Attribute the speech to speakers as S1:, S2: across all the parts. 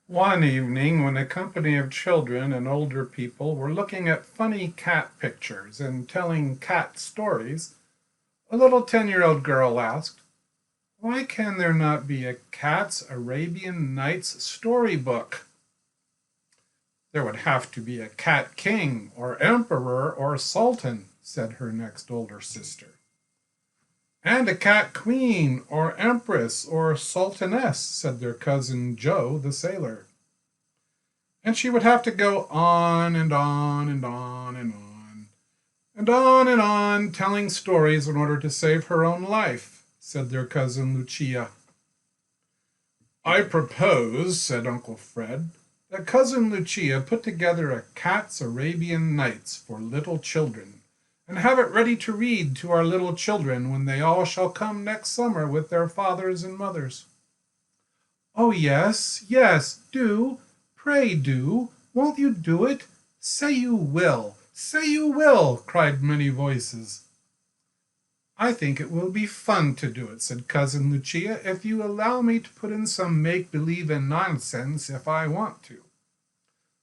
S1: One evening, when a company of children and older people were looking at funny cat pictures and telling cat stories, a little 10-year-old girl asked, "Why can there not be a Cat's Arabian Nights storybook?" "There would have to be a cat king or emperor or sultan," said her next older sister. "And a cat queen or empress or sultaness," said their cousin Joe the sailor. "And she would have to go on and on and on and on and on and on telling stories in order to save her own life," said their cousin Lucia. "I propose," said Uncle Fred, "that cousin Lucia put together a Cat's Arabian Nights for little children, and have it ready to read to our little children when they all shall come next summer with their fathers and mothers." "Oh, yes, yes, do. Pray do. Won't you do it? Say you will. Say you will," cried many voices. "I think it will be fun to do it," said Cousin Lucia, "if you allow me to put in some make-believe and nonsense if I want to."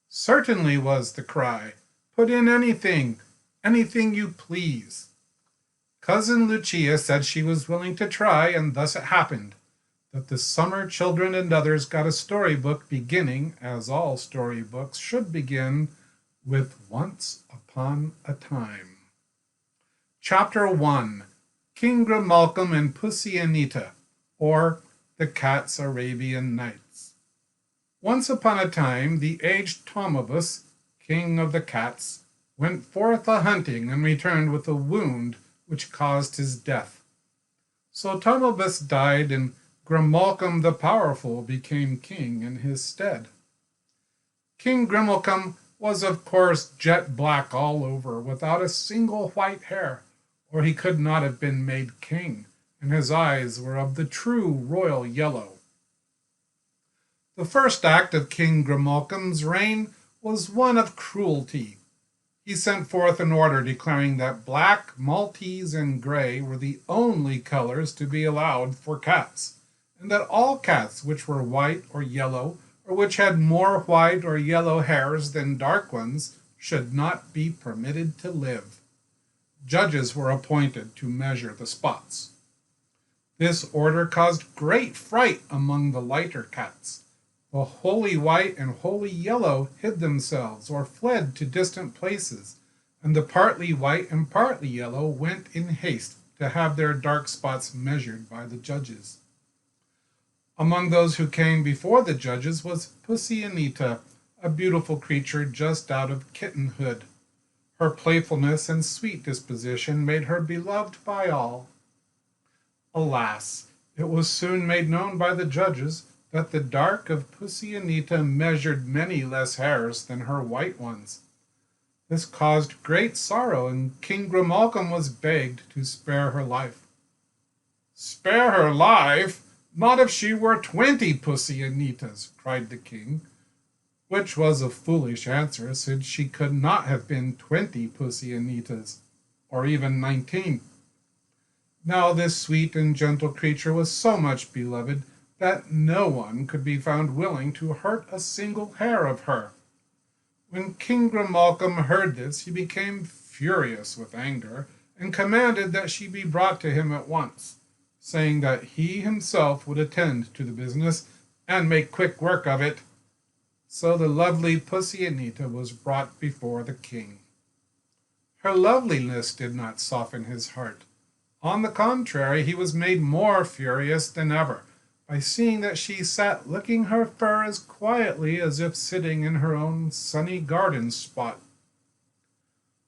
S1: "Certainly," was the cry. "Put in anything, anything you please." Cousin Lucia said she was willing to try, and thus it happened that the summer children and others got a storybook beginning, as all storybooks should begin, with "Once Upon a Time." Chapter 1: King Grimalkin and Pussy Anita, or the Cat's Arabian Nights. Once upon a time the aged Tomobus, king of the cats, went forth a-hunting and returned with a wound which caused his death. So Tomobus died, and Grimalkin the Powerful became king in his stead. King Grimalkin was of course jet black all over, without a single white hair, or he could not have been made king, and his eyes were of the true royal yellow. The first act of King Grimalkin's reign was one of cruelty. He sent forth an order declaring that black, Maltese, and gray were the only colors to be allowed for cats, and that all cats which were white or yellow, or which had more white or yellow hairs than dark ones, should not be permitted to live. Judges were appointed to measure the spots. This order caused great fright among the lighter cats. The wholly white and wholly yellow hid themselves or fled to distant places, and the partly white and partly yellow went in haste to have their dark spots measured by the judges. Among those who came before the judges was Pussy Anita, a beautiful creature just out of kittenhood. Her playfulness and sweet disposition made her beloved by all. Alas, it was soon made known by the judges that the dark of Pussy Anita measured many less hairs than her white ones. This caused great sorrow, and King Grimalkin was begged to spare her life. "Spare her life? Not if she were 20 Pussy Anitas," cried the king, which was a foolish answer, since she could not have been 20 Pussy Anitas, or even 19. Now this sweet and gentle creature was so much beloved that no one could be found willing to hurt a single hair of her. When King Grimalkin heard this, he became furious with anger, and commanded that she be brought to him at once, saying that he himself would attend to the business and make quick work of it. So the lovely Pussy Anita was brought before the king. Her loveliness did not soften his heart. On the contrary, he was made more furious than ever by seeing that she sat licking her fur as quietly as if sitting in her own sunny garden spot.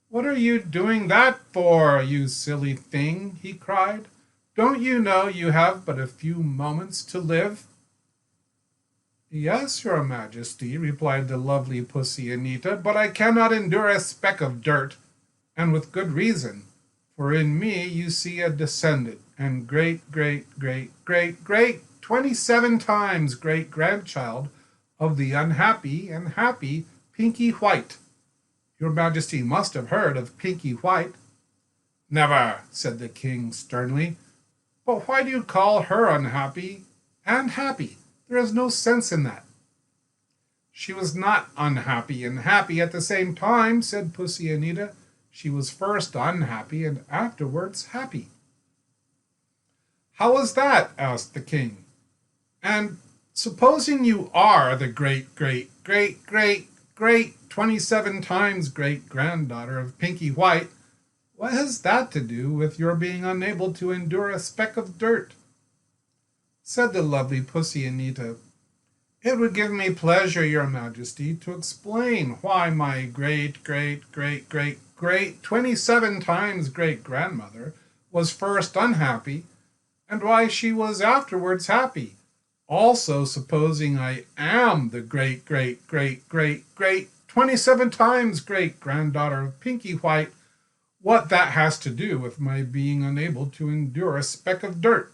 S1: "What are you doing that for, you silly thing?" he cried. "Don't you know you have but a few moments to live?" "Yes, your majesty," replied the lovely Pussy Anita, "but I cannot endure a speck of dirt, and with good reason, for in me you see a descendant, and great, great, great, great, great, 27 times great grandchild of the unhappy and happy Pinky White. Your majesty must have heard of Pinky White." "Never," said the king sternly. "But why do you call her unhappy and happy? There is no sense in that." She was not unhappy and happy at the same time, said Pussy Anita. She was first unhappy and afterwards happy. How was that? Asked the king. And supposing you are the great 27 times great granddaughter of Pinky White, what has that to do with your being unable to endure a speck of dirt? Said the lovely Pussy Anita. It would give me pleasure, your majesty, to explain why my great 27 times great grandmother was first unhappy and why she was afterwards happy. Also, supposing I am the great 27 times great granddaughter of Pinky White, what that has to do with my being unable to endure a speck of dirt.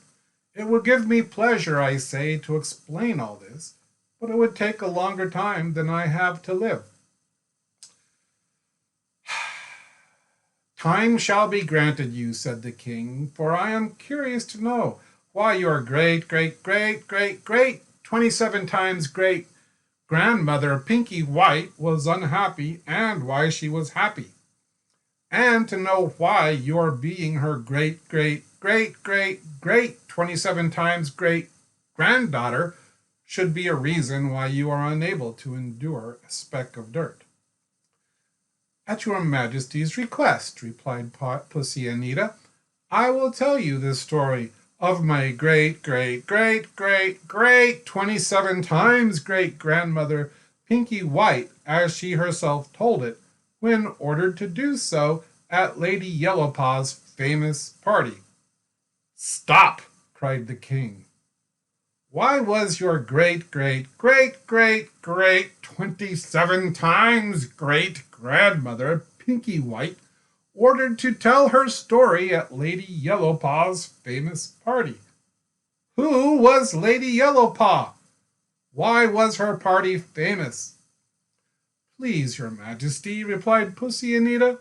S1: It would give me pleasure, I say, to explain all this, but it would take a longer time than I have to live. Time shall be granted you, said the king, for I am curious to know why your great 27 times great grandmother Pinky White was unhappy and why she was happy, and to know why your being her great 27 times great granddaughter should be a reason why you are unable to endure a speck of dirt. At your majesty's request, replied Pussy Anita, I will tell you the story of my great 27 times great grandmother Pinky White as she herself told it when ordered to do so at Lady Yellowpaw's famous party. Stop, cried the king. Why was your great 27 times great grandmother Pinky White ordered to tell her story at Lady Yellowpaw's famous party? Who was Lady Yellowpaw? Why was her party famous? Please, your majesty, replied Pussy Anita,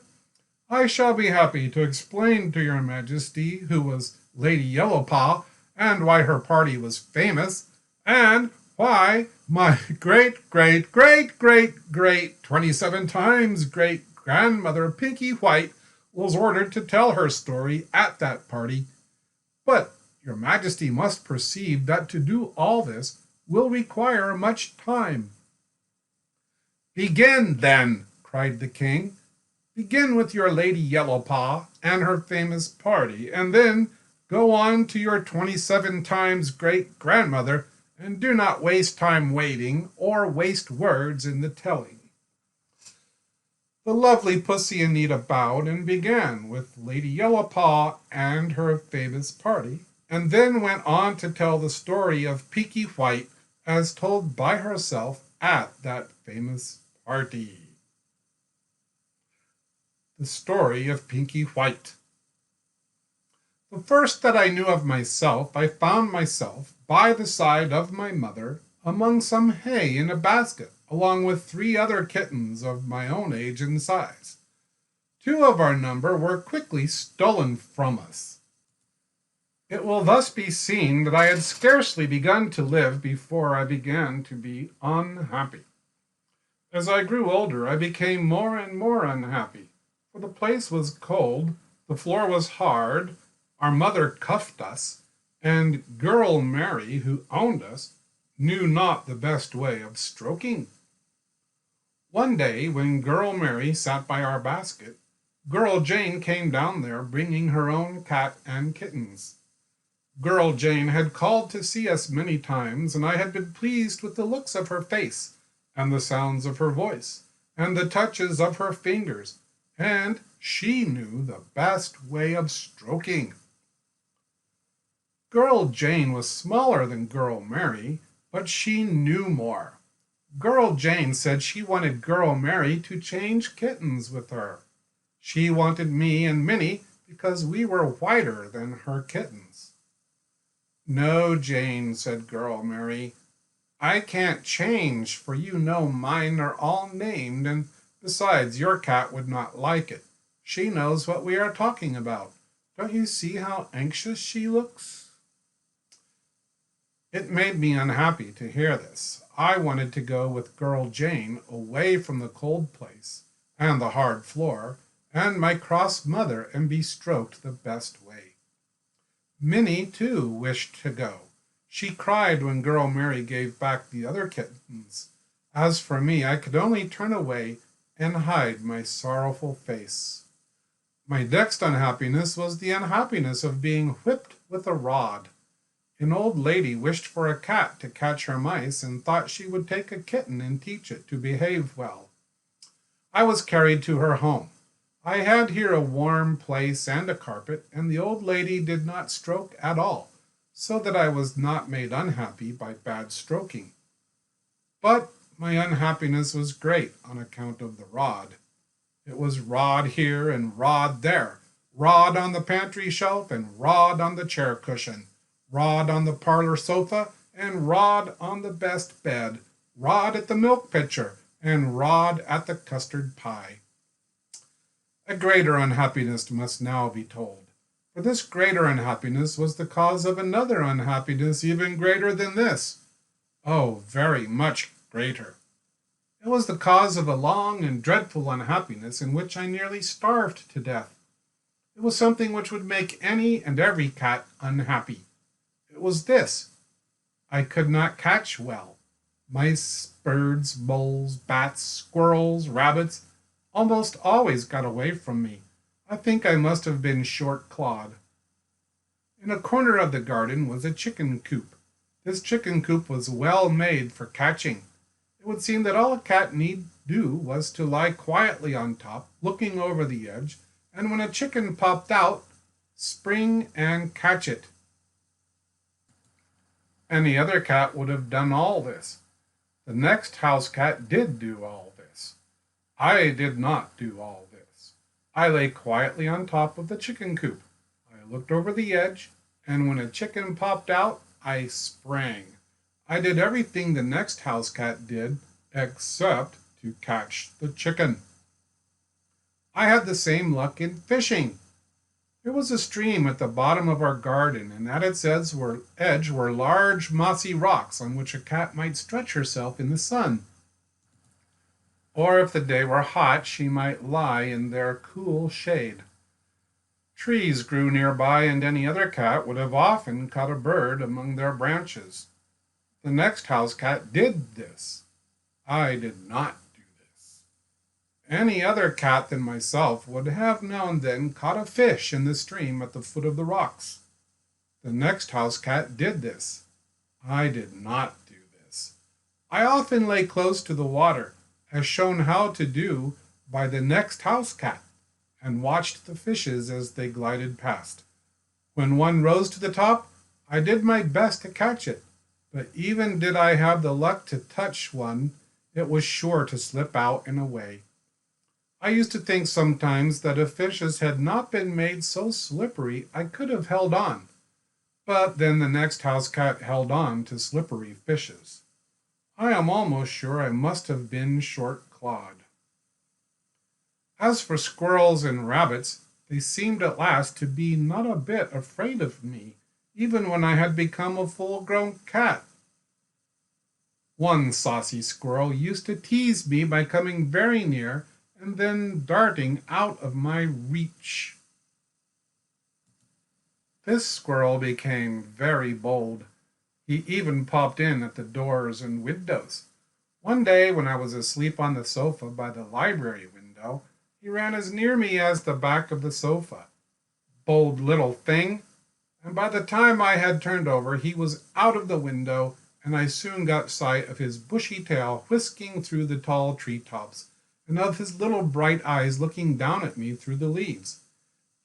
S1: I shall be happy to explain to your majesty who was Lady Yellowpaw and why her party was famous, and why my great 27 times great grandmother Pinky White was ordered to tell her story at that party. But your majesty must perceive that to do all this will require much time. Begin, then, cried the king. Begin with your Lady Yellowpaw and her famous party, and then go on to your 27 times great grandmother, and do not waste time waiting or waste words in the telling. The lovely Pussy Anita bowed and began with Lady Yellowpaw and her famous party, and then went on to tell the story of Pinky White as told by herself at that famous party. The story of Pinky White. The first that I knew of myself, I found myself by the side of my mother among some hay in a basket, along with 3 other kittens of my own age and size. 2 of our number were quickly stolen from us. It will thus be seen that I had scarcely begun to live before I began to be unhappy. As I grew older, I became more and more unhappy, for the place was cold, the floor was hard, our mother cuffed us, and Girl Mary, who owned us, knew not the best way of stroking. One day, when Girl Mary sat by our basket, Girl Jane came down there bringing her own cat and kittens. Girl Jane had called to see us many times, and I had been pleased with the looks of her face, and the sounds of her voice, and the touches of her fingers, and she knew the best way of stroking. Girl Jane was smaller than Girl Mary, but she knew more. Girl Jane said she wanted Girl Mary to change kittens with her. She wanted me and Minnie because we were whiter than her kittens. No, Jane, said Girl Mary, I can't change, for you know mine are all named, and besides, your cat would not like it. She knows what we are talking about. Don't you see how anxious she looks? It made me unhappy to hear this. I wanted to go with girl Jane away from the cold place and the hard floor and my cross mother and be stroked the best way. Minnie, too, wished to go. She cried when girl Mary gave back the other kittens. As for me, I could only turn away and hide my sorrowful face. My next unhappiness was the unhappiness of being whipped with a rod. An old lady wished for a cat to catch her mice and thought she would take a kitten and teach it to behave well. I was carried to her home. I had here a warm place and a carpet, and the old lady did not stroke at all, so that I was not made unhappy by bad stroking. But my unhappiness was great on account of the rod. It was rod here and rod there, rod on the pantry shelf and rod on the chair cushion, rod on the parlor sofa and rod on the best bed, rod at the milk pitcher and rod at the custard pie. A greater unhappiness must now be told, for this greater unhappiness was the cause of another unhappiness even greater than this. Oh, very much greater. It was the cause of a long and dreadful unhappiness in which I nearly starved to death. It was something which would make any and every cat unhappy. It was this: I could not catch well. Mice, birds, moles, bats, squirrels, rabbits almost always got away from me. I think I must have been short-clawed. In a corner of the garden was a chicken coop. This chicken coop was well made for catching. It would seem that all a cat need do was to lie quietly on top, looking over the edge, and when a chicken popped out, spring and catch it. Any other cat would have done all this. The next house cat did do all this. I did not do all this. I lay quietly on top of the chicken coop. I looked over the edge, and when a chicken popped out, I sprang. I did everything the next house cat did, except to catch the chicken. I had the same luck in fishing. There was a stream at the bottom of our garden, and at its edge were large mossy rocks on which a cat might stretch herself in the sun. Or if the day were hot, she might lie in their cool shade. Trees grew nearby, and any other cat would have often caught a bird among their branches. The next house cat did this. I did not do this. Any other cat than myself would have now and then caught a fish in the stream at the foot of the rocks. The next house cat did this. I did not do this. I often lay close to the water, as shown how to do by the next house cat, and watched the fishes as they glided past. When one rose to the top, I did my best to catch it, but even did I have the luck to touch one, it was sure to slip out and away. I used to think sometimes that if fishes had not been made so slippery, I could have held on. But then the next house cat held on to slippery fishes. I am almost sure I must have been short-clawed. As for squirrels and rabbits, they seemed at last to be not a bit afraid of me, even when I had become a full-grown cat. One saucy squirrel used to tease me by coming very near and then darting out of my reach. This squirrel became very bold. He even popped in at the doors and windows. One day, when I was asleep on the sofa by the library window, he ran as near me as the back of the sofa. Bold little thing! And by the time I had turned over, he was out of the window, and I soon got sight of his bushy tail whisking through the tall treetops, and of his little bright eyes looking down at me through the leaves.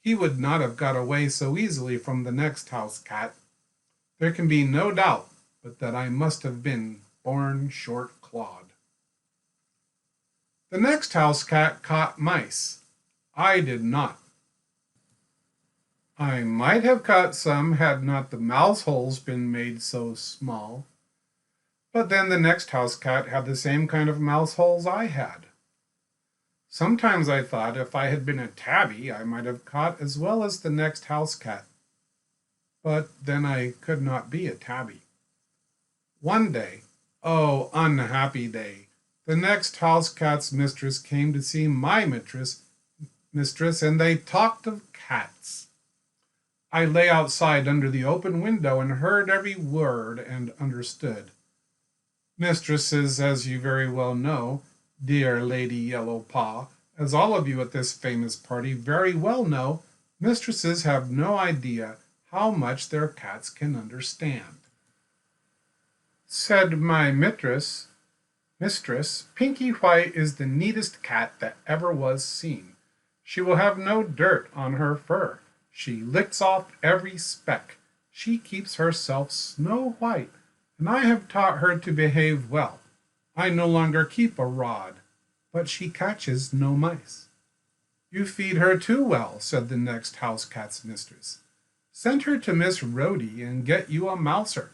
S1: He would not have got away so easily from the next house cat. There can be no doubt but that I must have been born short-clawed. The next house cat caught mice. I did not. I might have caught some had not the mouse holes been made so small. But then the next house cat had the same kind of mouse holes I had. Sometimes I thought if I had been a tabby, I might have caught as well as the next house cat. But then I could not be a tabby. One day, Oh, unhappy day! The next house cat's mistress came to see my mistress, and they talked of cats. I lay outside under the open window and heard every word and understood. Mistresses, as you very well know, dear Lady Yellow Paw, as all of you at this famous party very well know, mistresses have no idea how much their cats can understand. Said my mistress, Pinky White is the neatest cat that ever was seen. She will have no dirt on her fur. She licks off every speck. She keeps herself snow white, and I have taught her to behave well. I no longer keep a rod, but she catches no mice. You feed her too well, said the next house cat's mistress. Send her to Miss Rhodey and get you a mouser.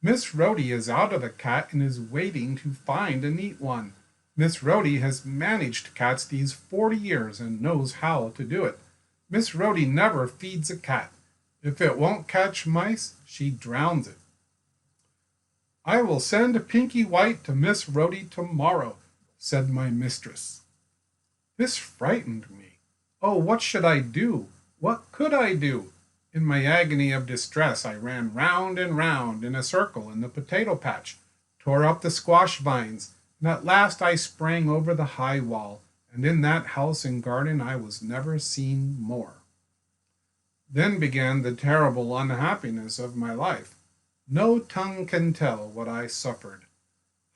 S1: Miss Rhodey is out of a cat and is waiting to find a neat one. Miss Rhodey has managed cats these 40 years and knows how to do it. Miss Rhodey never feeds a cat. If it won't catch mice, she drowns it. I will send Pinky White to Miss Rhodey tomorrow, said my mistress. This frightened me. Oh, what should I do? What could I do? In my agony of distress, I ran round and round in a circle in the potato patch, tore up the squash vines, and at last I sprang over the high wall, and in that house and garden I was never seen more. Then began the terrible unhappiness of my life. No tongue can tell what I suffered.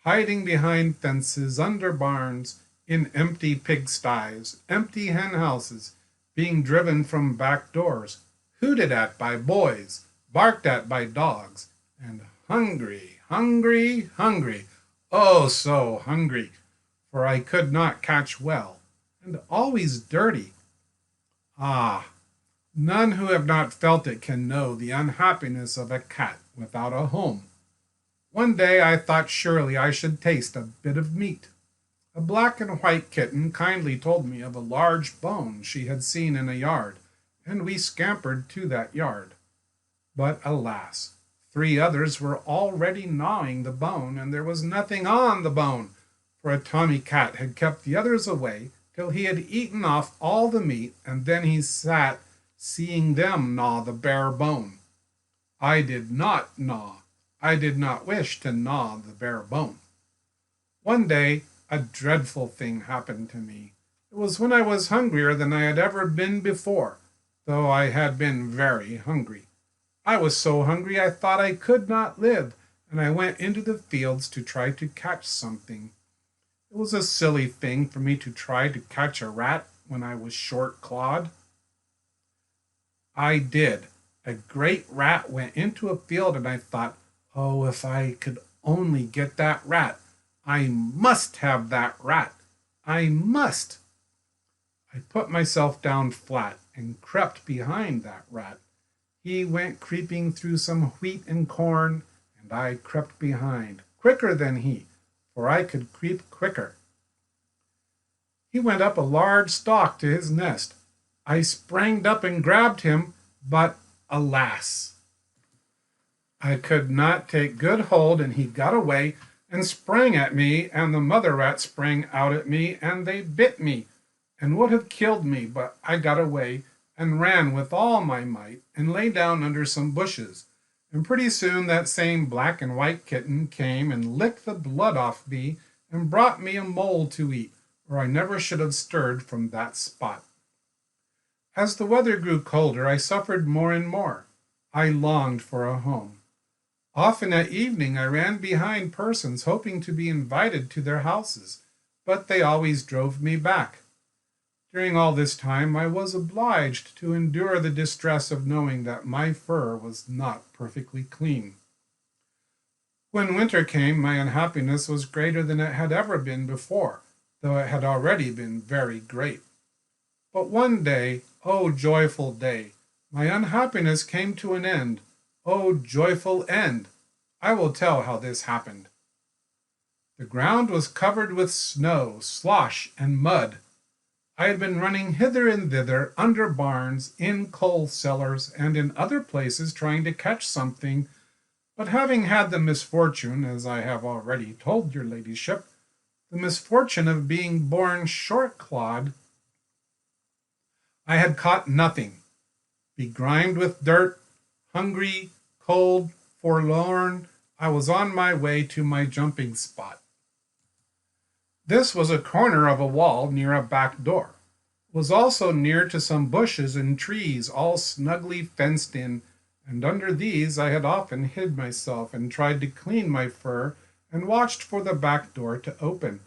S1: Hiding behind fences, under barns, in empty pigsties, empty hen houses, being driven from back doors, hooted at by boys, barked at by dogs, and hungry, hungry, hungry, oh so hungry, for I could not catch well, and always dirty. Ah, none who have not felt it can know the unhappiness of a cat without a home. One day I thought surely I should taste a bit of meat. A black and white kitten kindly told me of a large bone she had seen in a yard, and we scampered to that yard. But alas, 3 others were already gnawing the bone, and there was nothing on the bone, for a Tommy Cat had kept the others away till he had eaten off all the meat, and then he sat seeing them gnaw the bare bone. I did not gnaw. I did not wish to gnaw the bare bone. One day a dreadful thing happened to me. It was when I was hungrier than I had ever been before, though I had been very hungry. I was so hungry I thought I could not live, and I went into the fields to try to catch something. It was a silly thing for me to try to catch a rat when I was short-clawed. I did. A great rat went into a field, and I thought, oh, if I could only get that rat. I must have that rat. I must. I put myself down flat and crept behind that rat. He went creeping through some wheat and corn, and I crept behind, quicker than he, for I could creep quicker. He went up a large stalk to his nest. I sprang up and grabbed him, but alas! I could not take good hold, and he got away and sprang at me, and the mother rat sprang out at me, and they bit me, and would have killed me, but I got away and ran with all my might and lay down under some bushes, and pretty soon that same black and white kitten came and licked the blood off me and brought me a mole to eat, or I never should have stirred from that spot. As the weather grew colder, I suffered more and more. I longed for a home. Often at evening I ran behind persons hoping to be invited to their houses, but they always drove me back. During all this time I was obliged to endure the distress of knowing that my fur was not perfectly clean. When winter came, my unhappiness was greater than it had ever been before, though it had already been very great. But one day, oh joyful day, my unhappiness came to an end. Oh joyful end! I will tell how this happened. The ground was covered with snow, slush, and mud. I had been running hither and thither, under barns, in coal cellars, and in other places trying to catch something, But having had the misfortune, as I have already told your ladyship, the misfortune of being born short-clawed, I had caught nothing. Begrimed with dirt, hungry, cold, forlorn, I was on my way to my jumping spot. This was a corner of a wall near a back door. It was also near to some bushes and trees, all snugly fenced in, and under these I had often hid myself and tried to clean my fur and watched for the back door to open.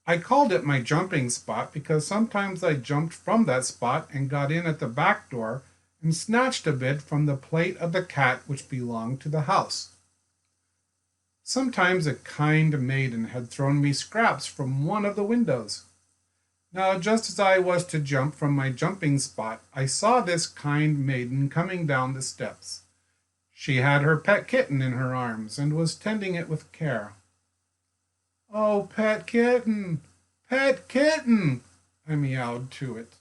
S1: I called it my jumping spot because sometimes I jumped from that spot and got in at the back door and snatched a bit from the plate of the cat which belonged to the house. Sometimes a kind maiden had thrown me scraps from one of the windows. Now, just as I was to jump from my jumping spot, I saw this kind maiden coming down the steps. She had her pet kitten in her arms and was tending it with care. "Oh, pet kitten, pet kitten," I meowed to it.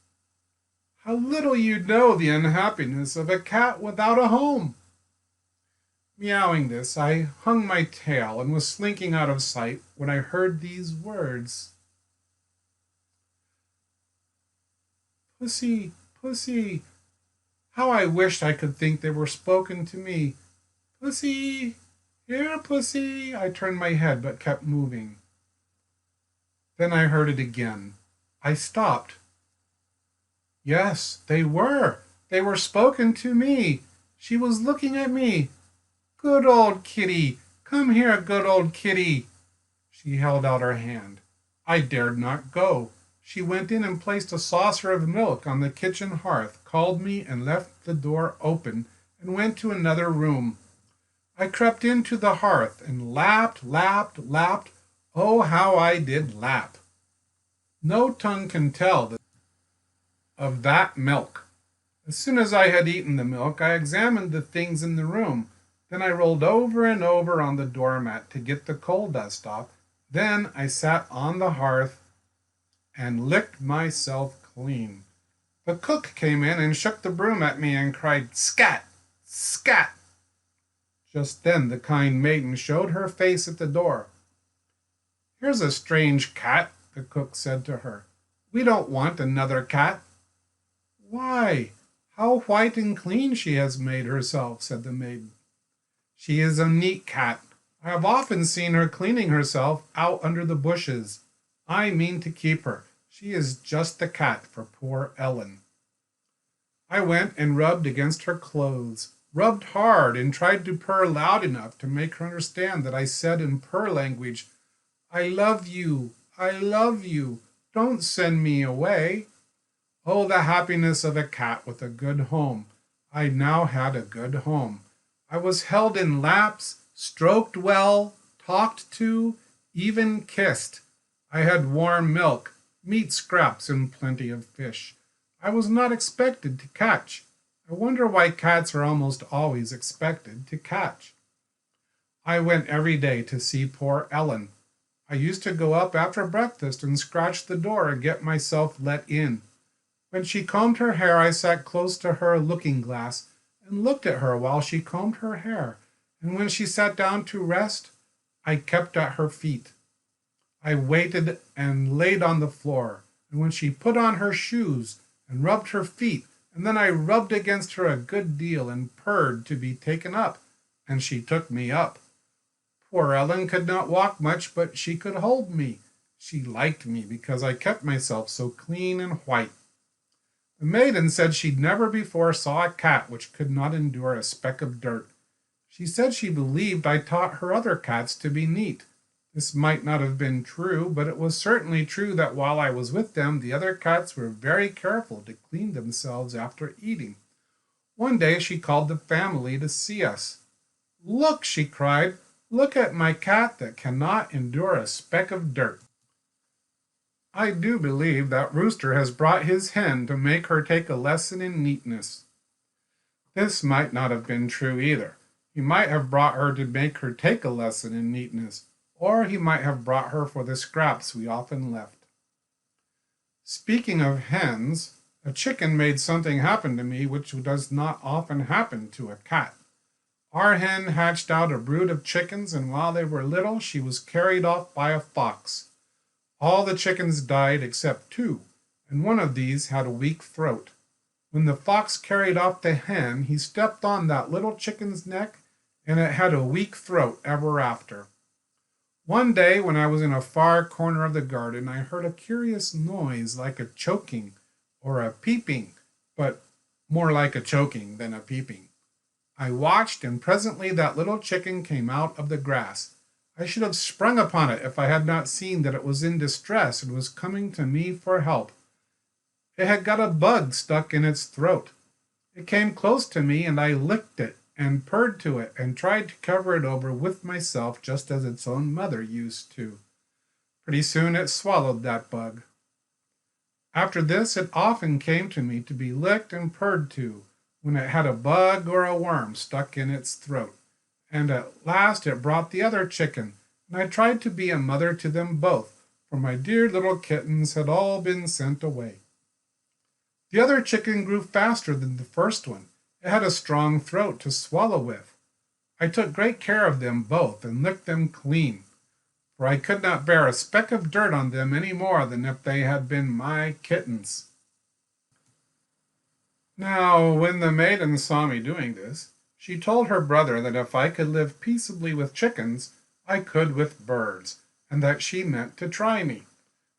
S1: "How little you know the unhappiness of a cat without a home." Meowing this, I hung my tail and was slinking out of sight when I heard these words. "Pussy, pussy." How I wished I could think they were spoken to me. "Pussy, here, pussy." I turned my head but kept moving. Then I heard it again. I stopped. Yes, they were. They were spoken to me. She was looking at me. "Good old kitty, come here, good old kitty." She held out her hand. I dared not go. She went in and placed a saucer of milk on the kitchen hearth, called me, and left the door open, and went to another room. I crept into the hearth and lapped, lapped, lapped. Oh, how I did lap! No tongue can tell of that milk. As soon as I had eaten the milk, I examined the things in the room. Then I rolled over and over on the doormat to get the coal dust off. Then I sat on the hearth and licked myself clean. The cook came in and shook the broom at me and cried, "Scat! Scat!" Just then the kind maiden showed her face at the door. "Here's a strange cat," the cook said to her. "We don't want another cat." "Why, how white and clean she has made herself," said the maiden. "She is a neat cat. I have often seen her cleaning herself out under the bushes. I mean to keep her. She is just the cat for poor Ellen." I went and rubbed against her clothes, rubbed hard, and tried to purr loud enough to make her understand that I said in purr language, "I love you, I love you. Don't send me away." Oh, the happiness of a cat with a good home. I now had a good home. I was held in laps, stroked well, talked to, even kissed. I had warm milk, meat scraps, and plenty of fish. I was not expected to catch. I wonder why cats are almost always expected to catch. I went every day to see poor Ellen. I used to go up after breakfast and scratch the door and get myself let in. When she combed her hair, I sat close to her looking-glass and looked at her while she combed her hair, and when she sat down to rest, I kept at her feet. I waited and laid on the floor, and when she put on her shoes and rubbed her feet, and then I rubbed against her a good deal and purred to be taken up, and she took me up. Poor Ellen could not walk much, but she could hold me. She liked me because I kept myself so clean and white. The maiden said she'd never before saw a cat which could not endure a speck of dirt. She said she believed I taught her other cats to be neat. This might not have been true, but it was certainly true that while I was with them, the other cats were very careful to clean themselves after eating. One day she called the family to see us. "Look," she cried, "look at my cat that cannot endure a speck of dirt." I do believe that Rooster has brought his hen to make her take a lesson in neatness. This might not have been true either. He might have brought her to make her take a lesson in neatness, or he might have brought her for the scraps we often left. Speaking of hens, a chicken made something happen to me which does not often happen to a cat. Our hen hatched out a brood of chickens, and while they were little, she was carried off by a fox. All the chickens died except two, and one of these had a weak throat. When the fox carried off the hen, he stepped on that little chicken's neck, and it had a weak throat ever after. One day, when I was in a far corner of the garden, I heard a curious noise like a choking or a peeping, but more like a choking than a peeping. I watched, and presently that little chicken came out of the grass. I should have sprung upon it if I had not seen that it was in distress and was coming to me for help. It had got a bug stuck in its throat. It came close to me, and I licked it and purred to it and tried to cover it over with myself just as its own mother used to. Pretty soon it swallowed that bug. After this, it often came to me to be licked and purred to when it had a bug or a worm stuck in its throat. And at last it brought the other chicken, and I tried to be a mother to them both, for my dear little kittens had all been sent away. The other chicken grew faster than the first one. It had a strong throat to swallow with. I took great care of them both and licked them clean, for I could not bear a speck of dirt on them any more than if they had been my kittens. Now, when the maiden saw me doing this, she told her brother that if I could live peaceably with chickens, I could with birds, and that she meant to try me.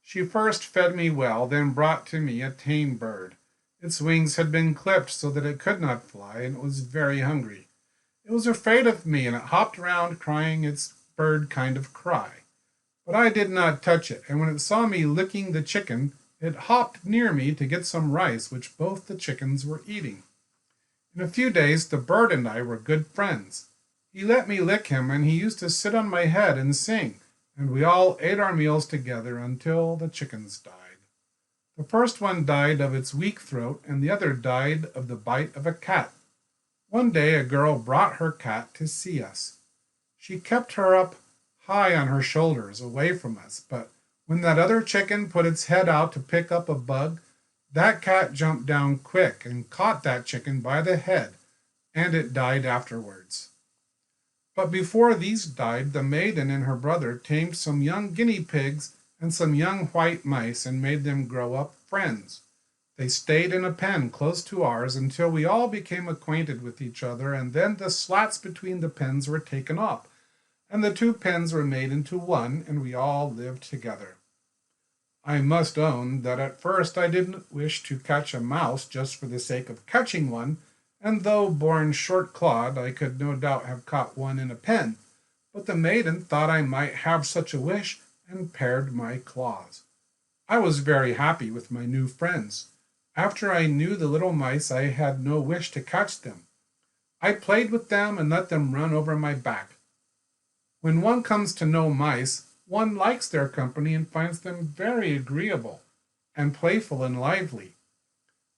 S1: She first fed me well, then brought to me a tame bird. Its wings had been clipped so that it could not fly, and it was very hungry. It was afraid of me, and it hopped round crying its bird kind of cry. But I did not touch it, and when it saw me licking the chicken, it hopped near me to get some rice which both the chickens were eating. In a few days the bird and I were good friends. He let me lick him, and he used to sit on my head and sing, and we all ate our meals together until the chickens died. The first one died of its weak throat, and the other died of the bite of a cat. One day a girl brought her cat to see us. She kept her up high on her shoulders, away from us, but when that other chicken put its head out to pick up a bug, that cat jumped down quick and caught that chicken by the head, and it died afterwards. But before these died, the maiden and her brother tamed some young guinea pigs and some young white mice and made them grow up friends. They stayed in a pen close to ours until we all became acquainted with each other, and then the slats between the pens were taken off, and the two pens were made into one, and we all lived together. I must own that at first I didn't wish to catch a mouse just for the sake of catching one, and though born short-clawed, I could no doubt have caught one in a pen, but the maiden thought I might have such a wish and pared my claws. I was very happy with my new friends. After I knew the little mice, I had no wish to catch them. I played with them and let them run over my back. When one comes to know mice, one likes their company and finds them very agreeable and playful and lively.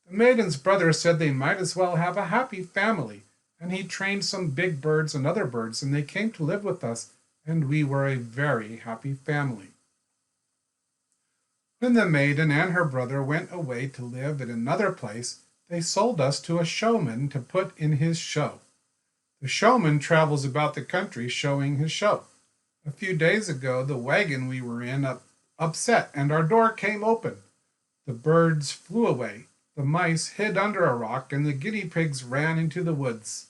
S1: The maiden's brother said they might as well have a happy family, and he trained some big birds and other birds, and they came to live with us, and we were a very happy family. When the maiden and her brother went away to live in another place, they sold us to a showman to put in his show. The showman travels about the country showing his show. A few days ago, the wagon we were in upset, and our door came open. The birds flew away, the mice hid under a rock, and the guinea pigs ran into the woods.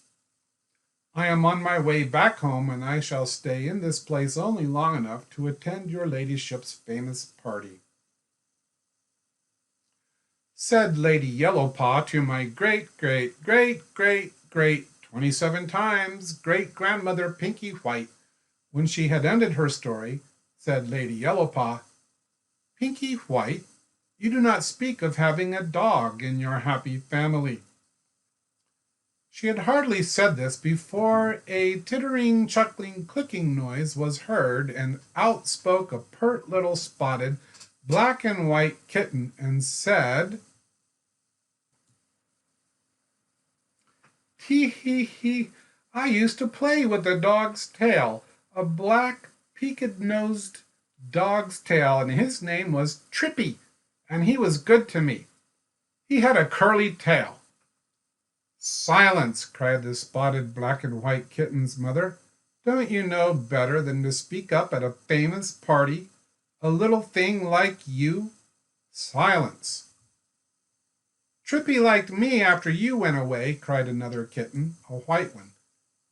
S1: I am on my way back home, and I shall stay in this place only long enough to attend your ladyship's famous party. Said Lady Yellowpaw to my great 27 times great-grandmother Pinky White. When she had ended her story, said Lady Yellowpaw, "Pinky White, you do not speak of having a dog in your happy family." She had hardly said this before a tittering, chuckling, clicking noise was heard, and out spoke a pert little spotted black and white kitten and said, "Tee hee hee, I used to play with a dog's tail, a black, peaked-nosed dog's tail, and his name was Trippy, and he was good to me. He had a curly tail." "Silence!" cried the spotted black and white kitten's mother. "Don't you know better than to speak up at a famous party? A little thing like you? Silence!" "Trippy liked me after you went away," cried another kitten, a white one.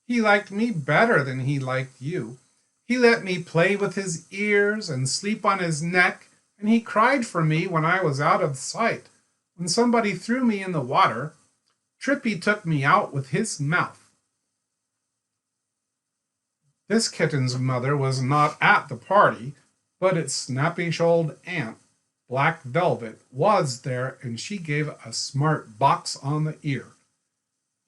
S1: "He liked me better than he liked you. He let me play with his ears and sleep on his neck, and he cried for me when I was out of sight. When somebody threw me in the water, Trippy took me out with his mouth." This kitten's mother was not at the party, but its snappish old aunt, Black Velvet, was there, and she gave a smart box on the ear.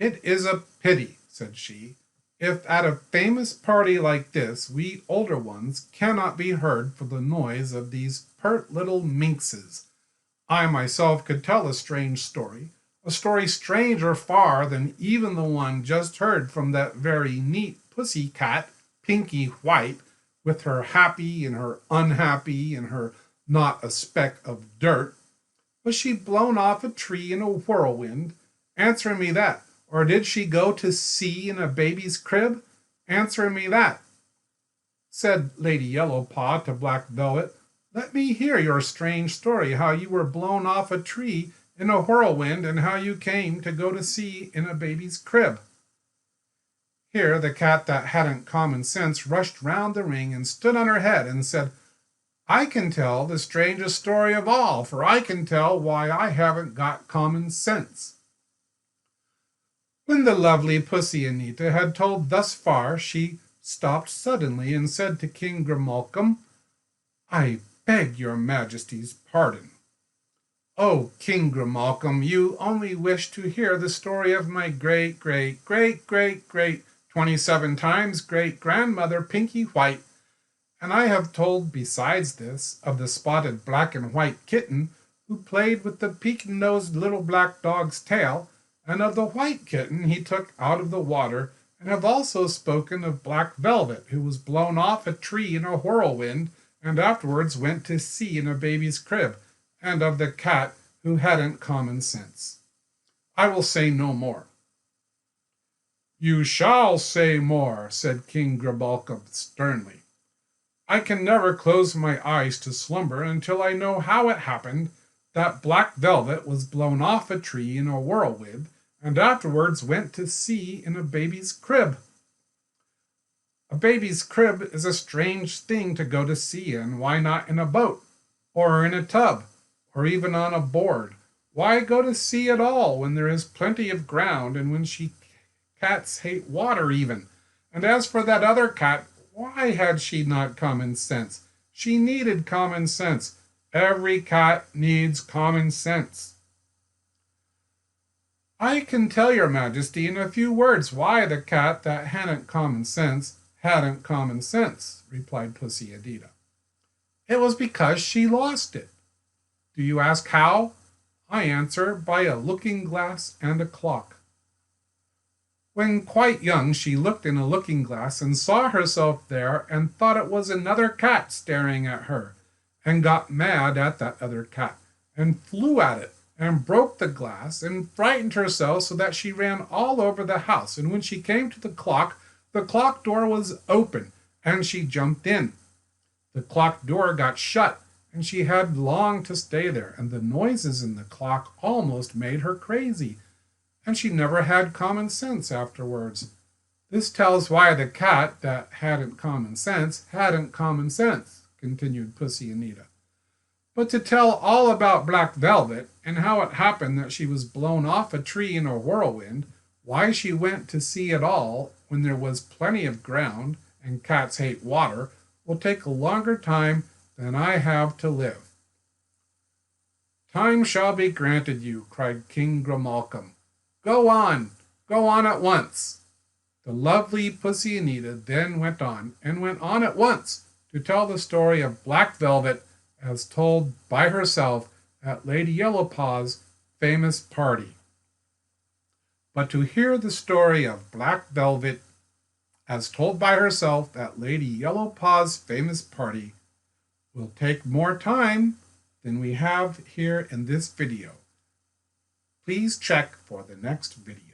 S1: "It is a pity," said she, "if at a famous party like this we older ones cannot be heard for the noise of these pert little minxes. I myself could tell a story stranger far than even the one just heard from that very neat pussy cat, Pinky White, with her happy and her unhappy and her not a speck of dirt. Was she blown off a tree in a whirlwind? Answer me that. Or did she go to sea in a baby's crib? Answer me that." Said Lady Yellowpaw to Black Velvet, "Let me hear your strange story, how you were blown off a tree in a whirlwind and how you came to go to sea in a baby's crib." Here the cat that hadn't common sense rushed round the ring and stood on her head and said, "I can tell the strangest story of all, for I can tell why I haven't got common sense." When the lovely Pussy Anita had told thus far, she stopped suddenly and said to King Grimalkin, "I beg your Majesty's pardon." "Oh, King Grimalkin, you only wish to hear the story of my great, great, great, great, great, 27 times great-grandmother Pinky White. And I have told, besides this, of the spotted black and white kitten who played with the peak-nosed little black dog's tail, and of the white kitten he took out of the water, and have also spoken of Black Velvet, who was blown off a tree in a whirlwind, and afterwards went to sea in a baby's crib, and of the cat who hadn't common sense. I will say no more." "You shall say more," said King Grimalkin sternly. "I can never close my eyes to slumber until I know how it happened that Black Velvet was blown off a tree in a whirlwind and afterwards went to sea in a baby's crib." "A baby's crib is a strange thing to go to sea in. Why not in a boat, or in a tub, or even on a board? Why go to sea at all when there is plenty of ground, and when cats hate water even? And as for that other cat, why had she not common sense? She needed common sense. Every cat needs common sense." "I can tell your Majesty in a few words why the cat that hadn't common sense, replied Pussy Anita. "It was because she lost it. Do you ask how? I answer, by a looking-glass and a clock. When quite young, she looked in a looking-glass and saw herself there and thought it was another cat staring at her, and got mad at that other cat, and flew at it, and broke the glass, and frightened herself so that she ran all over the house, and when she came to the clock door was open, and she jumped in. The clock door got shut, and she had long to stay there, and the noises in the clock almost made her crazy, and she never had common sense afterwards. This tells why the cat that hadn't common sense, continued Pussy Anita. But to tell all about Black Velvet, and how it happened that she was blown off a tree in a whirlwind, why she went to sea at all when there was plenty of ground, and cats hate water, will take a longer time than I have to live." "Time shall be granted you," cried King Grimalkin. Go on at once." The lovely Pussy Anita then went on at once, to tell the story of Black Velvet as told by herself at Lady Yellowpaw's famous party. But to hear the story of Black Velvet as told by herself at Lady Yellowpaw's famous party will take more time than we have here in this video. Please check for the next video.